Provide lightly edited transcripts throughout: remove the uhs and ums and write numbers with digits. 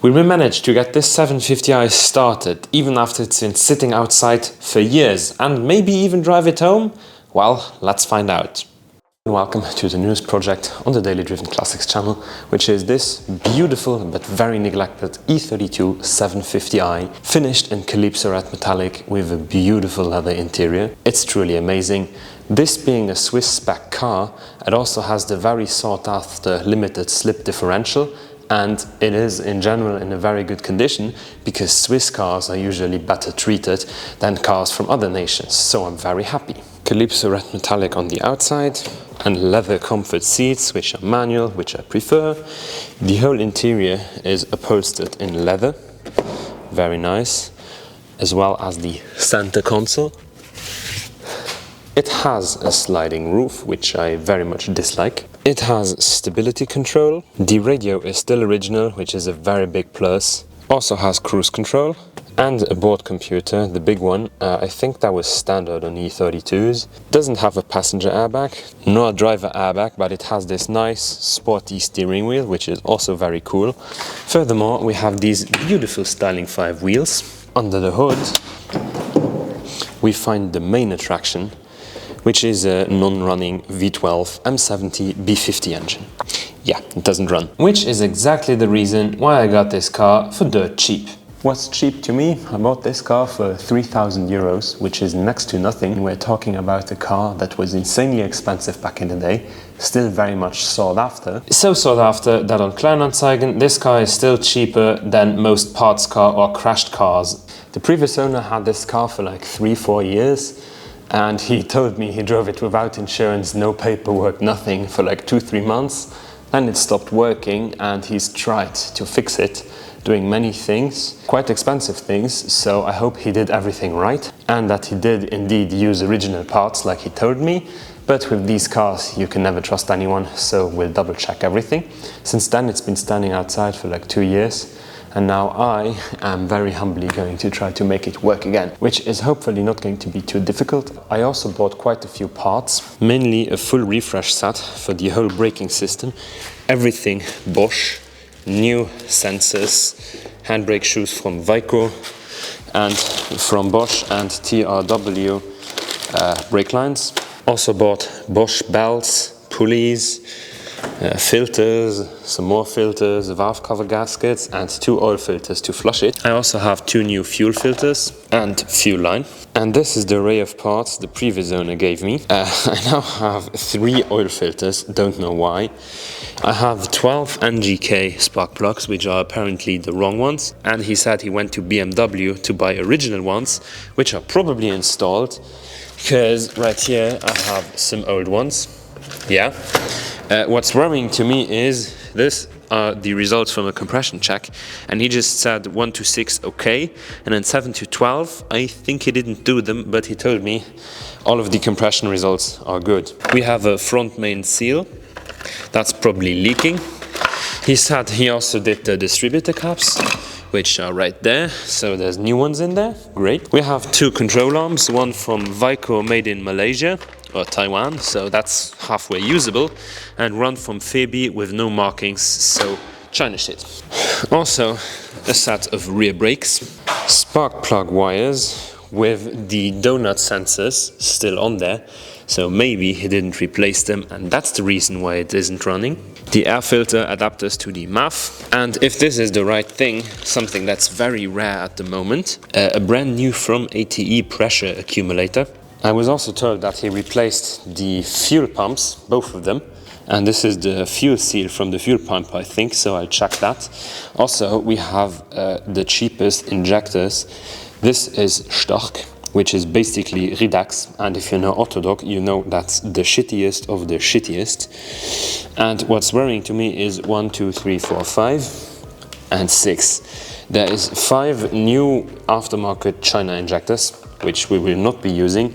We managed to get this 750i started, even after it's been sitting outside for years, and maybe even drive it home? Well, let's find out. Welcome to the newest project on the Daily Driven Classics channel, which is this beautiful but very neglected E32 750i, finished in Calypso red metallic with a beautiful leather interior. It's truly amazing. This being a Swiss spec car, it also has the very sought after limited slip differential, and it is in general in a very good condition because Swiss cars are usually better treated than cars from other nations, so I'm very happy. Calypso red metallic on the outside and leather comfort seats, which are manual, which I prefer. The whole interior is upholstered in leather, very nice, as well as the center console. It has a sliding roof, which I very much dislike. It has stability control. The radio is still original, which is a very big plus. Also has cruise control and a board computer, the big one. I think that was standard on E32s. Doesn't have a passenger airbag, nor a driver airbag, but it has this nice sporty steering wheel, which is also very cool. Furthermore, we have these beautiful styling 5 wheels. Under the hood, we find the main attraction, which is a non-running V12 M70 B50 engine. Yeah, it doesn't run. Which is exactly the reason why I got this car for dirt cheap. What's cheap to me? I bought this car for 3,000 euros, which is next to nothing. We're talking about a car that was insanely expensive back in the day, still very much sought after. So sought after that on Kleinanzeigen, this car is still cheaper than most parts car or crashed cars. The previous owner had this car for like 3-4 years. And he told me he drove it without insurance, no paperwork, nothing for like 2-3 months. Then it stopped working and he's tried to fix it, doing many things, quite expensive things, so I hope he did everything right and that he did indeed use original parts like he told me. But with these cars you can never trust anyone, so we'll double check everything. Since then it's been standing outside for like 2 years. And now I am very humbly going to try to make it work again, which is hopefully not going to be too difficult. I also bought quite a few parts, mainly a full refresh set for the whole braking system. Everything Bosch, new sensors, handbrake shoes from Vico and from Bosch and TRW brake lines. Also bought Bosch belts, pulleys, filters, some more filters, valve cover gaskets and 2 oil filters to flush it. I also have 2 new fuel filters and fuel line. And this is the array of parts the previous owner gave me. I now have 3 oil filters, don't know why. I have 12 NGK spark plugs, which are apparently the wrong ones. And he said he went to BMW to buy original ones, which are probably installed. Because right here I have some old ones. Yeah. What's worrying to me is this are the results from a compression check, and he just said 1 to 6 okay, and then 7 to 12 I think he didn't do them, but he told me all of the compression results are good. We have a front main seal that's probably leaking. He said he also did the distributor caps, which are right there, so there's new ones in there, great. We have 2 control arms, one from Vico made in Malaysia or Taiwan, so that's halfway usable, and one from Febi with no markings, so China shit. Also a set of rear brakes, spark plug wires with the donut sensors still on there, so maybe he didn't replace them and that's the reason why it isn't running. The air filter adapters to the MAF, and if this is the right thing, something that's very rare at the moment, a brand new from ATE pressure accumulator. I was also told that he replaced the fuel pumps, both of them, and this is the fuel seal from the fuel pump, I think, so I'll check that. Also, we have the cheapest injectors. This is Stork, which is basically Ridax, and if you know Autodoc, you know that's the shittiest of the shittiest. And what's worrying to me is 1, 2, 3, 4, 5, and 6. There is 5 new aftermarket China injectors, which we will not be using,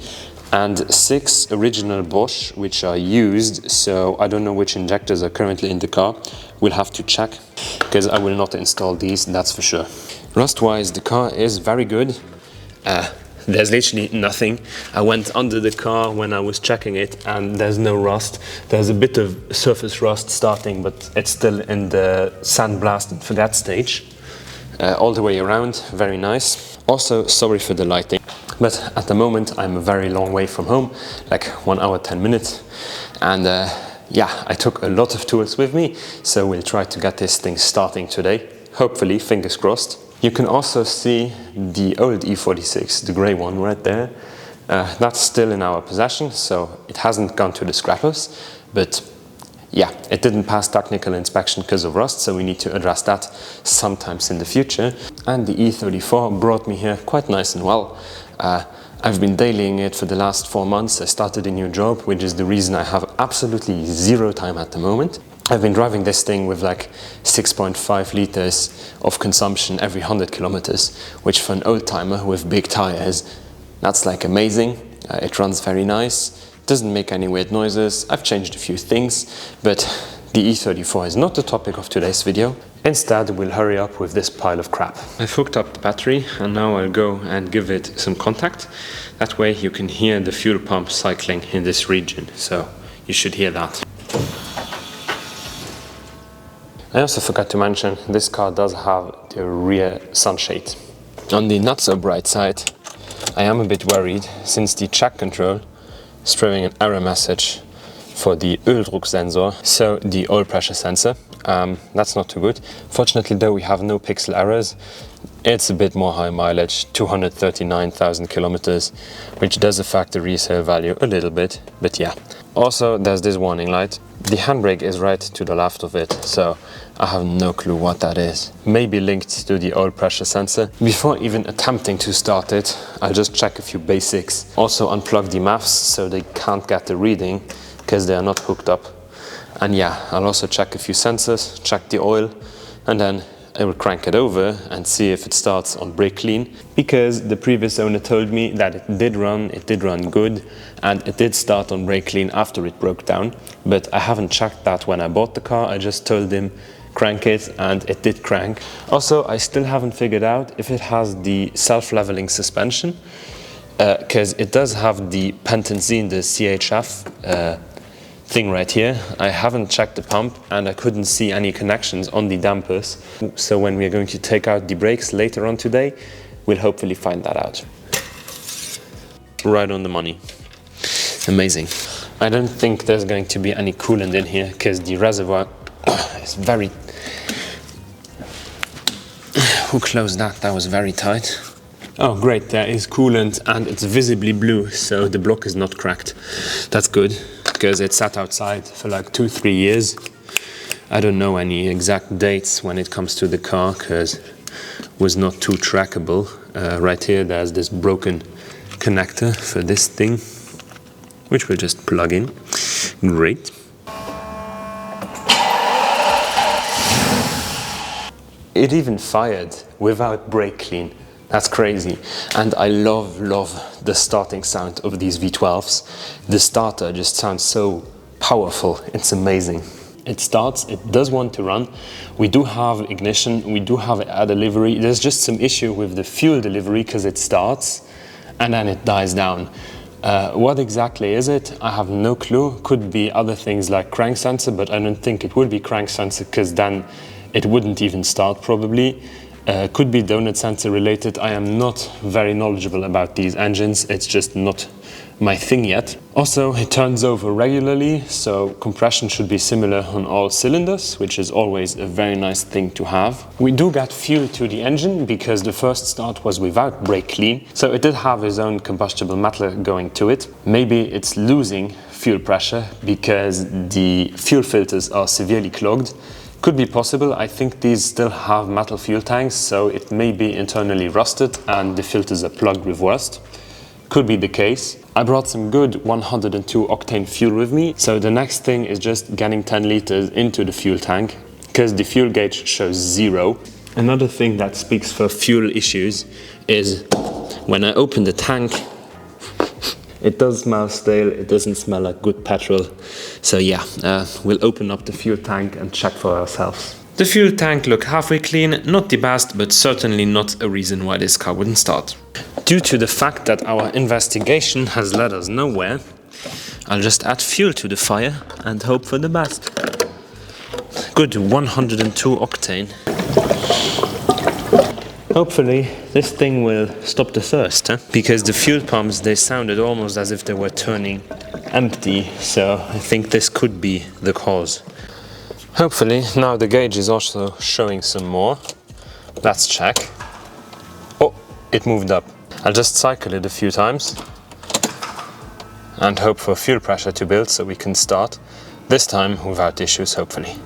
and 6 original Bosch, which are used, so I don't know which injectors are currently in the car. We'll have to check, because I will not install these, that's for sure. Rust-wise, the car is very good. There's literally nothing. I went under the car when I was checking it and there's no rust. There's a bit of surface rust starting, but it's still in the sandblast and forget stage. all the way around, very nice. Also, sorry for the lighting, but at the moment I'm a very long way from home, like 1 hour 10 minutes, and yeah, I took a lot of tools with me, so we'll try to get this thing starting today, hopefully, fingers crossed. You can also see the old E46, the grey one right there. That's still in our possession, so it hasn't gone to the scrappers, but yeah, it didn't pass technical inspection because of rust, so we need to address that sometimes in the future. And the E34 brought me here quite nice and well. I've been dailying it for the last 4 months. I started a new job, which is the reason I have absolutely zero time at the moment. I've been driving this thing with like 6.5 liters of consumption every 100 kilometers, which for an old timer with big tires, that's like amazing. It runs very nice, doesn't make any weird noises. I've changed a few things, but the E34 is not the topic of today's video. Instead, we'll hurry up with this pile of crap. I've hooked up the battery and now I'll go and give it some contact. That way you can hear the fuel pump cycling in this region, so you should hear that. I also forgot to mention, this car does have the rear sunshade. On the not so bright side, I am a bit worried since the track control is throwing an error message for the Öldruck sensor, so the oil pressure sensor. That's not too good. Fortunately though, we have no pixel errors. It's a bit more high mileage, 239,000 kilometers, which does affect the resale value a little bit, but yeah. Also, there's this warning light. The handbrake is right to the left of it, so I have no clue what that is. Maybe linked to the oil pressure sensor. Before even attempting to start it, I'll just check a few basics. Also unplug the maps so they can't get the reading, because they are not hooked up. And yeah, I'll also check a few sensors, check the oil, and then I will crank it over and see if it starts on brake clean, because the previous owner told me that it did run good, and it did start on brake clean after it broke down, but I haven't checked that when I bought the car. I just told him crank it and it did crank. Also, I still haven't figured out if it has the self-leveling suspension, because it does have the pentenzine, the CHF thing right here. I haven't checked the pump and I couldn't see any connections on the dampers. So when we are going to take out the brakes later on today, we'll hopefully find that out. Right on the money. Amazing. I don't think there's going to be any coolant in here because the reservoir is very... Who closed that? That was very tight. Oh great, there is coolant and it's visibly blue, so the block is not cracked. That's good, because it sat outside for like 2-3 years. I don't know any exact dates when it comes to the car, because it was not too trackable. Right here there's this broken connector for this thing, which we'll just plug in. Great. It even fired without brake clean. That's crazy. And I love the starting sound of these V12s. The starter just sounds so powerful. It's amazing. It starts, it does want to run. We do have ignition, we do have air delivery. There's just some issue with the fuel delivery because it starts and then it dies down. What exactly is it? I have no clue. Could be other things like crank sensor, but I don't think it would be crank sensor because then it wouldn't even start probably. Could be donut sensor related. I am not very knowledgeable about these engines. It's just not my thing yet. Also, it turns over regularly, so compression should be similar on all cylinders, which is always a very nice thing to have. We do get fuel to the engine because the first start was without brake clean, so it did have its own combustible matter going to it. Maybe it's losing fuel pressure because the fuel filters are severely clogged. Could be possible. I think these still have metal fuel tanks, so it may be internally rusted and the filters are plugged with rust. Could be the case. I brought some good 102 octane fuel with me, so the next thing is just getting 10 liters into the fuel tank, because the fuel gauge shows 0. Another thing that speaks for fuel issues is when I open the tank, it does smell stale, it doesn't smell like good petrol. So yeah, we'll open up the fuel tank and check for ourselves. The fuel tank looked halfway clean, not the best, but certainly not a reason why this car wouldn't start. Due to the fact that our investigation has led us nowhere, I'll just add fuel to the fire and hope for the best. Good 102 octane. Hopefully this thing will stop the thirst, because the fuel pumps, they sounded almost as if they were turning empty, so I think this could be the cause. Hopefully now the gauge is also showing some more. Let's check. Oh, it moved up. I'll just cycle it a few times and hope for fuel pressure to build so we can start, this time without issues, hopefully.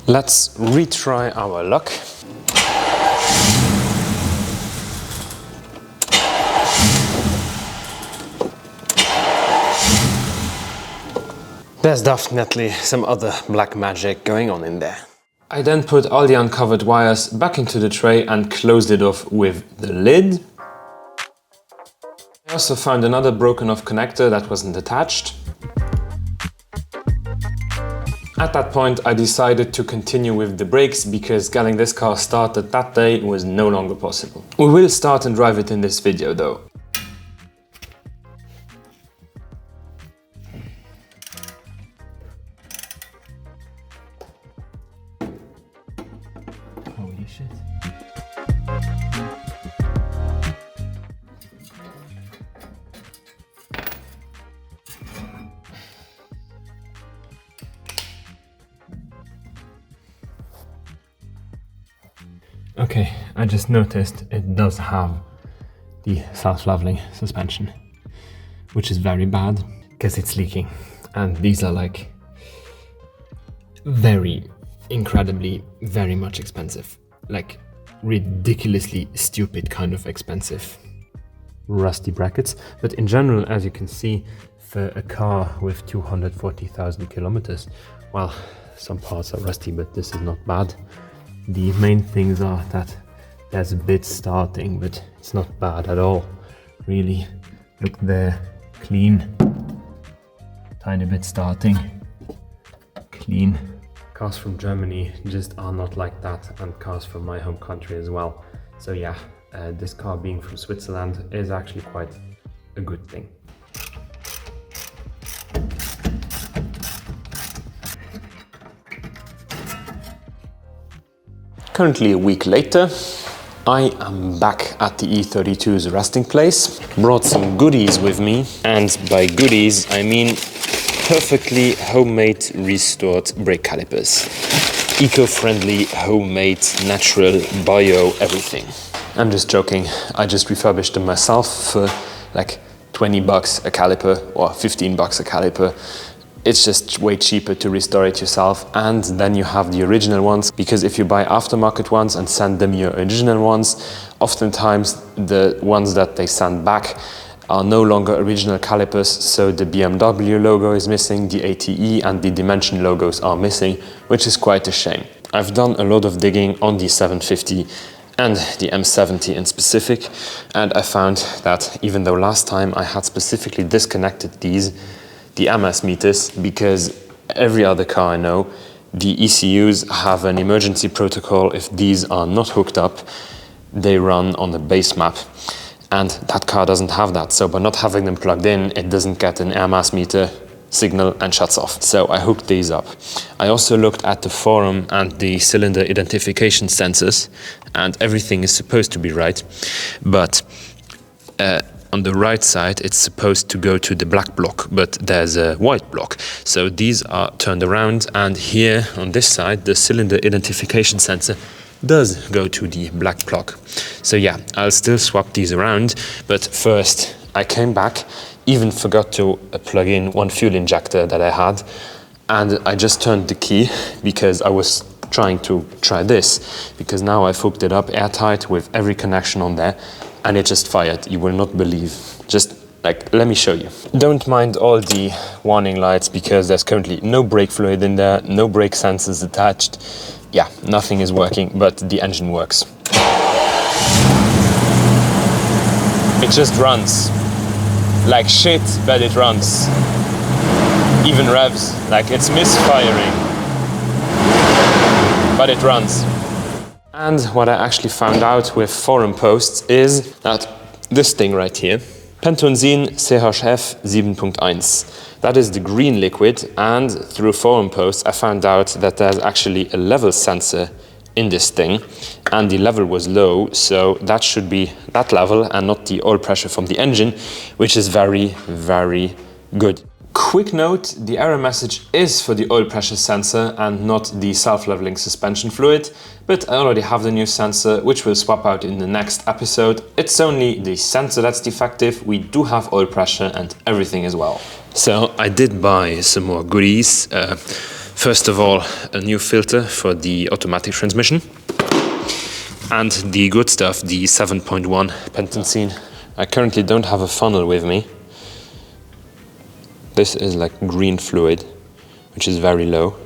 Let's retry our luck. There's definitely some other black magic going on in there. I then put all the uncovered wires back into the tray and closed it off with the lid. I also found another broken off connector that wasn't attached. At that point, I decided to continue with the brakes because getting this car started that day was no longer possible. We will start and drive it in this video though. Holy shit. Okay, I just noticed it does have the self-leveling suspension, which is very bad because it's leaking. And these are like incredibly, very much expensive. Like ridiculously stupid kind of expensive rusty brackets. But in general, as you can see, for a car with 240,000 kilometers, well, some parts are rusty, but this is not bad. The main things are that there's a bit starting, but it's not bad at all, really. Look there, clean. Tiny bit starting, clean. Cars from Germany just are not like that, and cars from my home country as well. So yeah, this car being from Switzerland is actually quite a good thing. Currently a week later, I am back at the E32's resting place. Brought some goodies with me, and by goodies I mean perfectly homemade restored brake calipers. Eco-friendly, homemade, natural, bio, everything. I'm just joking, I just refurbished them myself for like 20 bucks a caliper or 15 bucks a caliper. It's just way cheaper to restore it yourself, and then you have the original ones, because if you buy aftermarket ones and send them your original ones, oftentimes the ones that they send back are no longer original calipers, so the BMW logo is missing, the ATE and the Dimension logos are missing, which is quite a shame. I've done a lot of digging on the 750 and the M70 in specific, and I found that even though last time I had specifically disconnected the MS meters, because every other car I know, the ECUs have an emergency protocol. If these are not hooked up, they run on the base map. And that car doesn't have that. So by not having them plugged in, it doesn't get an air mass meter signal and shuts off. So I hooked these up. I also looked at the forum and the cylinder identification sensors, and everything is supposed to be right. But on the right side, it's supposed to go to the black block, but there's a white block. So these are turned around, and here on this side, the cylinder identification sensor does go to the black block. So yeah, I'll still swap these around, but first I came back, even forgot to plug in one fuel injector that I had, and I just turned the key because I was trying to try this, because now I've hooked it up airtight with every connection on there, and it just fired. You will not believe. Just like, let me show you. Don't mind all the warning lights, because there's currently no brake fluid in there, no brake sensors attached. Yeah, nothing is working, but the engine works. It just runs. Like shit, but it runs. Even revs, like it's misfiring, but it runs. And what I actually found out with forum posts is that this thing right here, Pentonsyn CHF 7.1, that is the green liquid, and through forum posts I found out that there's actually a level sensor in this thing, and the level was low, so that should be that level and not the oil pressure from the engine, which is very, very good. Quick note, the error message is for the oil pressure sensor and not the self-leveling suspension fluid, but I already have the new sensor, which we'll swap out in the next episode. It's only the sensor that's defective. We do have oil pressure and everything as well. So I did buy some more goodies. First of all, a new filter for the automatic transmission. And the good stuff, the 7.1 pentazine. I currently don't have a funnel with me. This is like green fluid, which is very low.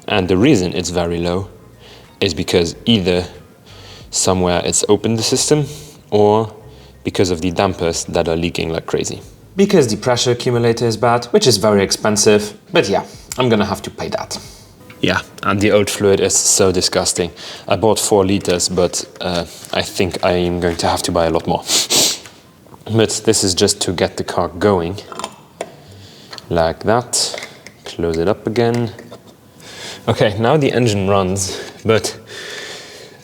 And the reason it's very low is because either somewhere it's opened the system or because of the dampers that are leaking like crazy. Because the pressure accumulator is bad, which is very expensive, but yeah, I'm gonna have to pay that. Yeah, and the old fluid is so disgusting. I bought 4 liters, but I think I am going to have to buy a lot more. But this is just to get the car going. Like that. Close it up again. Okay, now the engine runs, but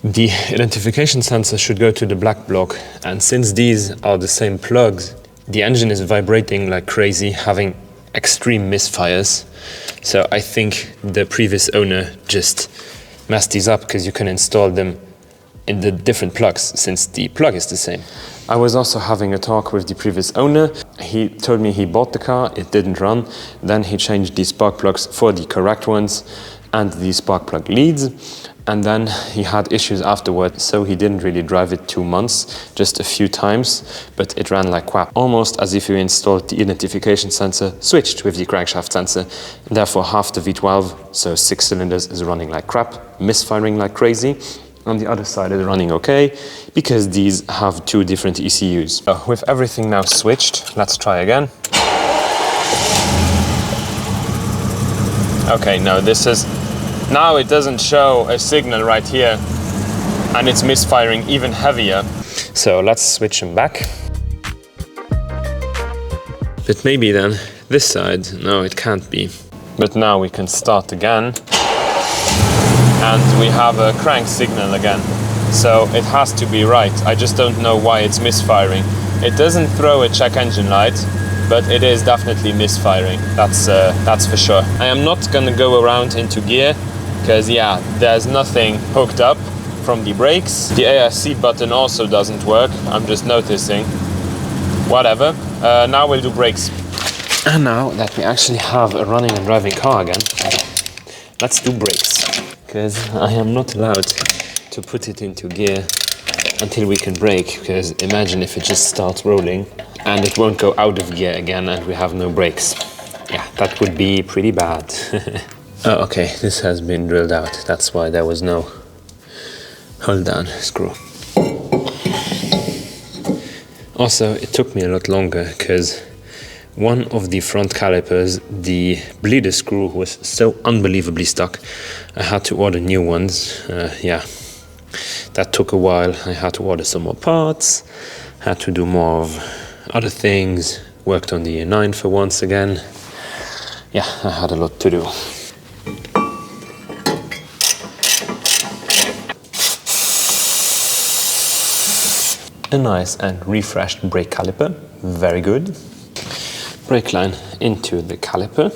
the identification sensor should go to the black block, and since these are the same plugs, the engine is vibrating like crazy, having extreme misfires. So I think the previous owner just messed these up, because you can install them in the different plugs since the plug is the same. I was also having a talk with the previous owner. He told me he bought the car, it didn't run. Then he changed the spark plugs for the correct ones and the spark plug leads. And then he had issues afterward, so he didn't really drive it 2 months, just a few times, but it ran like crap. Almost as if you installed the identification sensor, switched with the crankshaft sensor. Therefore half the V12, so 6 cylinders, is running like crap, misfiring like crazy. On the other side is running okay, because these have 2 different ECUs. So with everything now switched, let's try again. Okay, no, this is... Now it doesn't show a signal right here, and it's misfiring even heavier. So let's switch them back. But maybe then this side, no, it can't be. But now we can start again. And we have a crank signal again. So it has to be right. I just don't know why it's misfiring. It doesn't throw a check engine light, but it is definitely misfiring. That's for sure. I am not gonna go around into gear, because yeah, there's nothing hooked up from the brakes. The ASC button also doesn't work, I'm just noticing. Whatever, now we'll do brakes. And now that we actually have a running and driving car again, let's do brakes. Because I am not allowed to put it into gear until we can brake, because imagine if it just starts rolling and it won't go out of gear again and we have no brakes. Yeah, that would be pretty bad. Oh, okay, this has been drilled out. That's why there was no hold down screw. Also, it took me a lot longer because one of the front calipers, the bleeder screw, was so unbelievably stuck. I had to order new ones. Yeah, that took a while. I had to order some more parts, had to do more of other things, worked on the 9 for once again. Yeah, I had a lot to do. A nice and refreshed brake caliper, very good. Brake line into the caliper.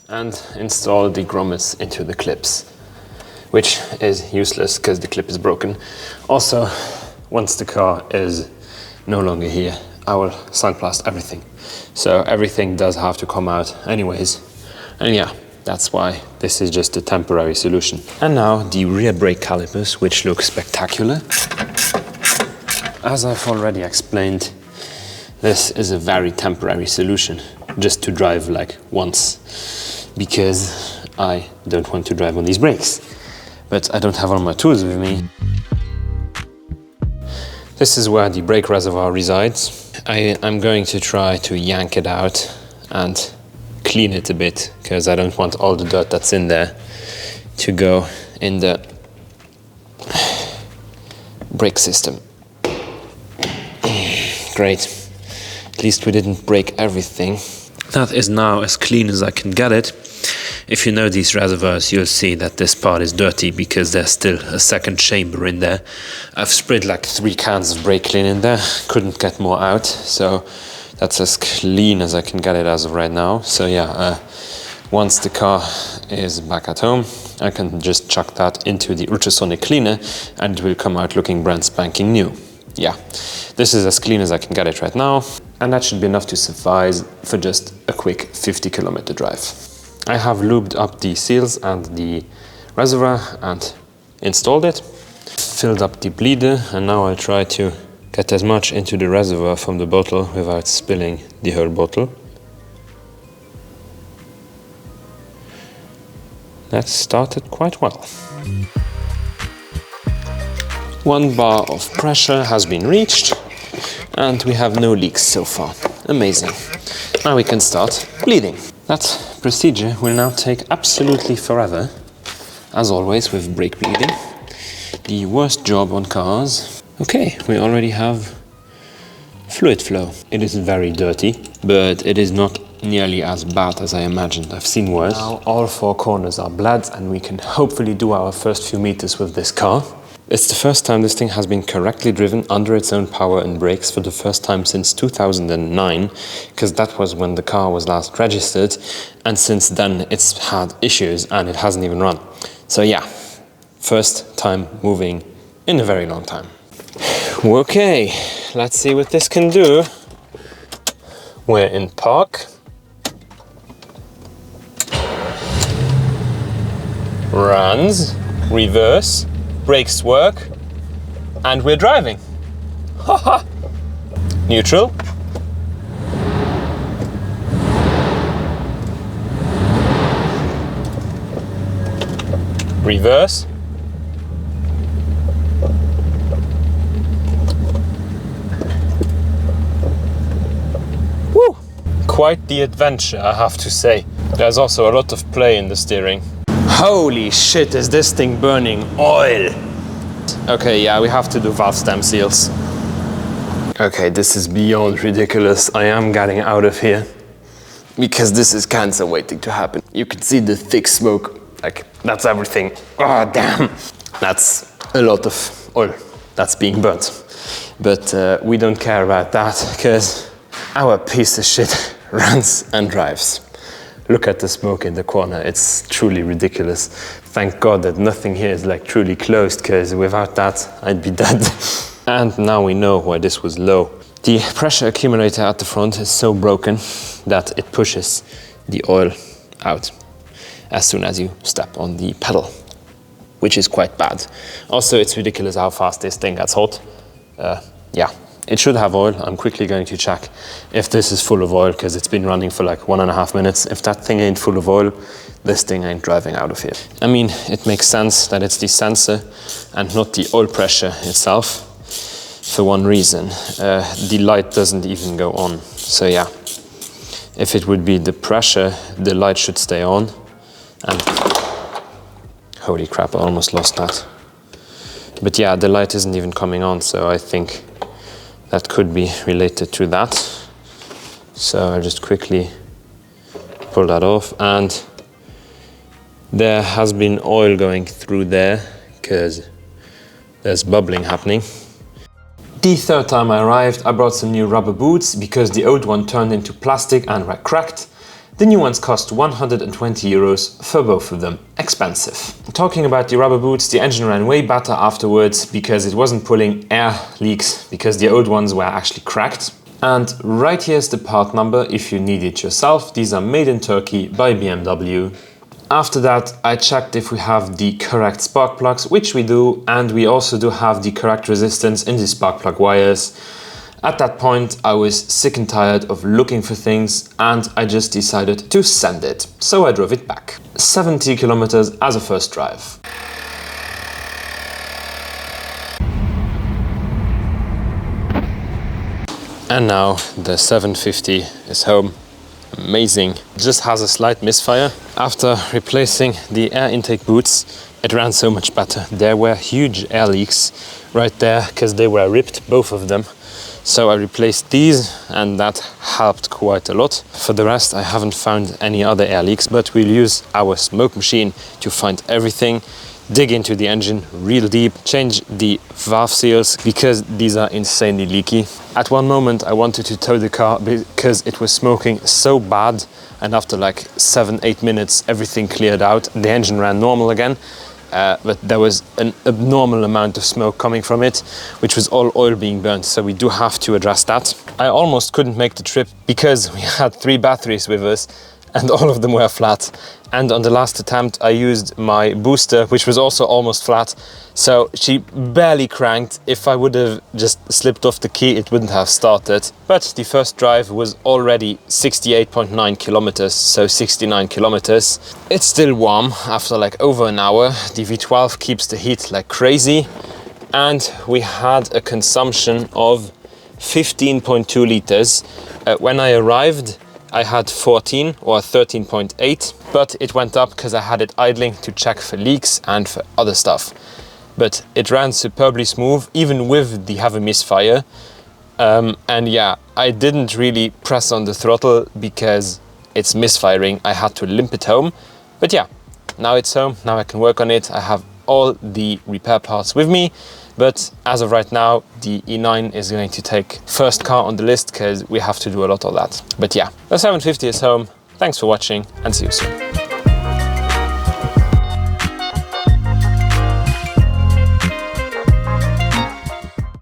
And install the grommets into the clips, which is useless because the clip is broken. Also, once the car is no longer here, I will sandblast everything. So everything does have to come out anyways. And yeah, that's why this is just a temporary solution. And now the rear brake calipers, which look spectacular. As I've already explained, this is a very temporary solution, just to drive like once, because I don't want to drive on these brakes. But I don't have all my tools with me. This is where the brake reservoir resides. I'm going to try to yank it out and clean it a bit, because I don't want all the dirt that's in there to go in the brake system. Great. At least we didn't break everything. That is now as clean as I can get it. If you know these reservoirs, you'll see that this part is dirty because there's still a second chamber in there. I've sprayed like 3 cans of brake clean in there, couldn't get more out, so that's as clean as I can get it as of right now. So yeah, once the car is back at home, I can just chuck that into the ultrasonic cleaner and it will come out looking brand spanking new. Yeah, this is as clean as I can get it right now, and that should be enough to suffice for just a quick 50-kilometer drive. I have lubed up the seals and the reservoir and installed it, filled up the bleeder, and now I'll try to get as much into the reservoir from the bottle without spilling the whole bottle. That started quite well. 1 bar of pressure has been reached and we have no leaks so far. Amazing. Now we can start bleeding. That procedure will now take absolutely forever, as always with brake bleeding. The worst job on cars. Okay, we already have fluid flow. It is very dirty, but it is not nearly as bad as I imagined. I've seen worse. Now all 4 corners are bled and we can hopefully do our first few meters with this car. It's the first time this thing has been correctly driven under its own power and brakes for the first time since 2009, because that was when the car was last registered, and since then it's had issues and it hasn't even run. So yeah, first time moving in a very long time. Okay, let's see what this can do. We're in park. Runs, reverse, brakes work, and we're driving. Haha! Neutral. Reverse. Woo! Quite the adventure, I have to say. There's also a lot of play in the steering. Holy shit, is this thing burning oil! Okay, yeah, we have to do valve stem seals. Okay, this is beyond ridiculous. I am getting out of here because this is cancer waiting to happen. You can see the thick smoke, like that's everything. Oh damn! That's a lot of oil that's being burnt. But we don't care about that because our piece of shit runs and drives. Look at the smoke in the corner, it's truly ridiculous. Thank God that nothing here is like truly closed, because without that, I'd be dead. And now we know why this was low. The pressure accumulator at the front is so broken that it pushes the oil out as soon as you step on the pedal, which is quite bad. Also, it's ridiculous how fast this thing gets hot. Yeah. It should have oil. I'm quickly going to check if this is full of oil because it's been running for like 1.5 minutes. If that thing ain't full of oil, this thing ain't driving out of here. I mean, it makes sense that it's the sensor and not the oil pressure itself for one reason. The light doesn't even go on. So yeah, if it would be the pressure, the light should stay on. And holy crap, I almost lost that. But yeah, the light isn't even coming on, so I think that could be related to that. So I'll just quickly pull that off, and there has been oil going through there because there's bubbling happening. The third time I arrived, I brought some new rubber boots because the old one turned into plastic and were cracked. The new ones cost 120 euros for both of them. Expensive. Talking about the rubber boots, the engine ran way better afterwards because it wasn't pulling air leaks because the old ones were actually cracked. And right here's the part number if you need it yourself. These are made in Turkey by BMW. After that, I checked if we have the correct spark plugs, which we do, and we also do have the correct resistance in the spark plug wires. At that point, I was sick and tired of looking for things, and I just decided to send it. So I drove it back. 70 kilometers as a first drive. And now the 750 is home. Amazing. Just has a slight misfire. After replacing the air intake boots, it ran so much better. There were huge air leaks right there because they were ripped, both of them. So I replaced these and that helped quite a lot. For the rest, I haven't found any other air leaks, but we'll use our smoke machine to find everything, dig into the engine real deep, change the valve seals because these are insanely leaky. At one moment, I wanted to tow the car because it was smoking so bad, and after like 7-8 minutes, everything cleared out. The engine ran normal again. But there was an abnormal amount of smoke coming from it, which was all oil being burnt, so we do have to address that. I almost couldn't make the trip because we had 3 batteries with us and all of them were flat. And on the last attempt I used my booster, which was also almost flat, so she barely cranked. If I would have just slipped off the key, it wouldn't have started. But the first drive was already 68.9 kilometers, so 69 kilometers. It's still warm after like over an hour. The V12 keeps the heat like crazy, and we had a consumption of 15.2 liters. When I arrived, I had 14 or 13.8, but it went up because I had it idling to check for leaks and for other stuff. But it ran superbly smooth, even with the heavy misfire. And yeah, I didn't really press on the throttle because it's misfiring. I had to limp it home. But yeah, now it's home, now I can work on it. I have all the repair parts with me. But as of right now, the E9 is going to take first car on the list because we have to do a lot of that. But yeah, the 750 is home. Thanks for watching and see you soon.